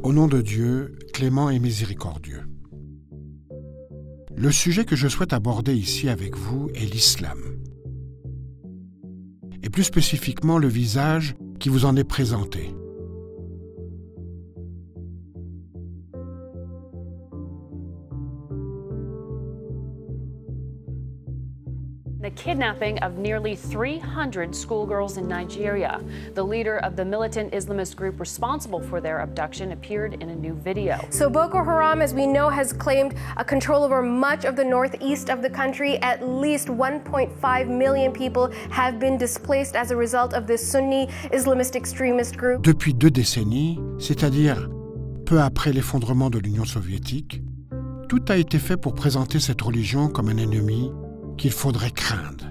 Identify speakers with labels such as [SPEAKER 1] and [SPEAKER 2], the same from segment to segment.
[SPEAKER 1] Au nom de Dieu, clément et miséricordieux. Le sujet que je souhaite aborder ici avec vous est l'islam. Et plus spécifiquement le visage qui vous en est présenté.
[SPEAKER 2] The kidnapping of nearly 300 schoolgirls in Nigeria. The leader of the militant Islamist group responsible for their abduction appeared in a new video.
[SPEAKER 3] So Boko Haram, as we know, has claimed a control over much of the northeast of the country. At least 1.5 million people have been displaced as a result of this Sunni Islamist extremist group.
[SPEAKER 1] Depuis 2 décennies, c'est-à-dire peu après l'effondrement de l'Union soviétique, tout a été fait pour présenter cette religion comme un ennemi qu'il faudrait craindre.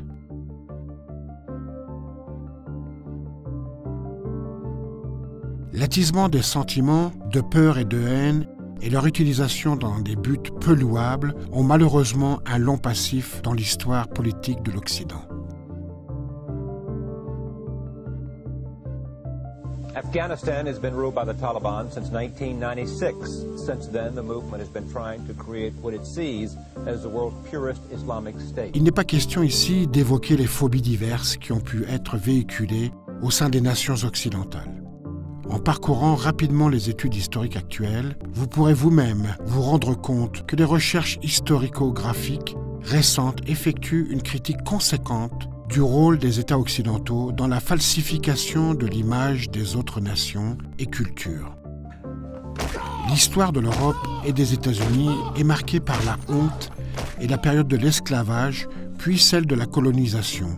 [SPEAKER 1] L'attisement des sentiments de peur et de haine et leur utilisation dans des buts peu louables ont malheureusement un long passif dans l'histoire politique de l'Occident.
[SPEAKER 4] Afghanistan has been ruled by the Taliban since 1996. Since then, the movement has been trying to create what it sees as the world's purest Islamic state.
[SPEAKER 1] Il n'est pas question ici d'évoquer les phobies diverses qui ont pu être véhiculées au sein des nations occidentales. En parcourant rapidement les études historiques actuelles, vous pourrez vous-même vous rendre compte que les recherches historico-graphiques récentes effectuent une critique conséquente du rôle des États occidentaux dans la falsification de l'image des autres nations et cultures. L'histoire de l'Europe et des États-Unis est marquée par la honte et la période de l'esclavage, puis celle de la colonisation,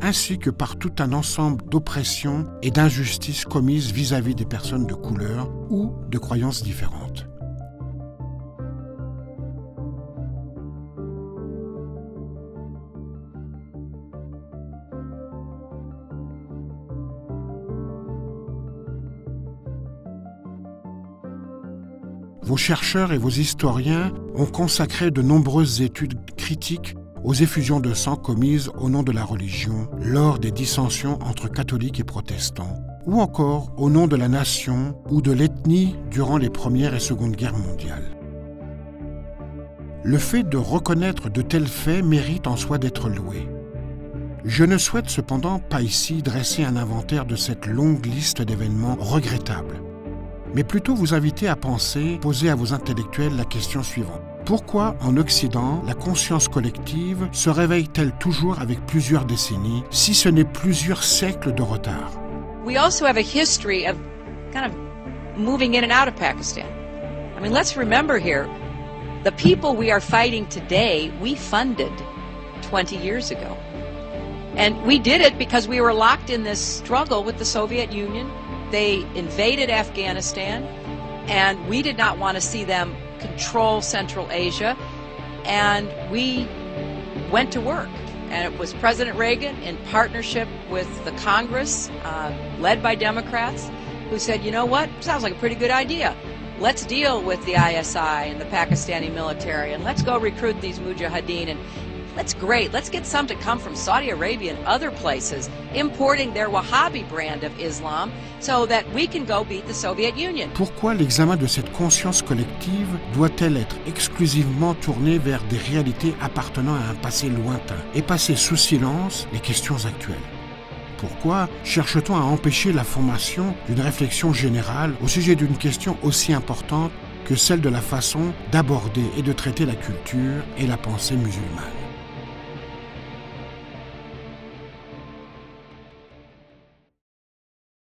[SPEAKER 1] ainsi que par tout un ensemble d'oppressions et d'injustices commises vis-à-vis des personnes de couleur ou de croyances différentes. Vos chercheurs et vos historiens ont consacré de nombreuses études critiques aux effusions de sang commises au nom de la religion lors des dissensions entre catholiques et protestants, ou encore au nom de la nation ou de l'ethnie durant les Premières et Secondes Guerres mondiales. Le fait de reconnaître de tels faits mérite en soi d'être loué. Je ne souhaite cependant pas ici dresser un inventaire de cette longue liste d'événements regrettables, mais plutôt vous inviter à penser, poser à vos intellectuels la question suivante. Pourquoi, en Occident, la conscience collective se réveille-t-elle toujours avec plusieurs décennies, si ce n'est plusieurs siècles de retard?
[SPEAKER 5] We also have a history of kind of moving in and out of Pakistan. I mean, let's remember here, the people we are fighting today, we funded 20 years ago. And we did it because we were locked in this struggle with the Soviet Union. They invaded Afghanistan, and we did not want to see them control Central Asia, and we went to work. And it was President Reagan, in partnership with the Congress, led by Democrats, who said, you know what, sounds like a pretty good idea. Let's deal with the ISI and the Pakistani military, and let's go recruit these mujahideen, and that's great. Let's get some to come from Saudi Arabia and other places, importing their Wahhabi brand of Islam so that we can go beat the Soviet Union.
[SPEAKER 1] Pourquoi l'examen de cette conscience collective doit-elle être exclusivement tourné vers des réalités appartenant à un passé lointain et passer sous silence les questions actuelles? Pourquoi cherche-t-on à empêcher la formation d'une réflexion générale au sujet d'une question aussi importante que celle de la façon d'aborder et de traiter la culture et la pensée musulmane?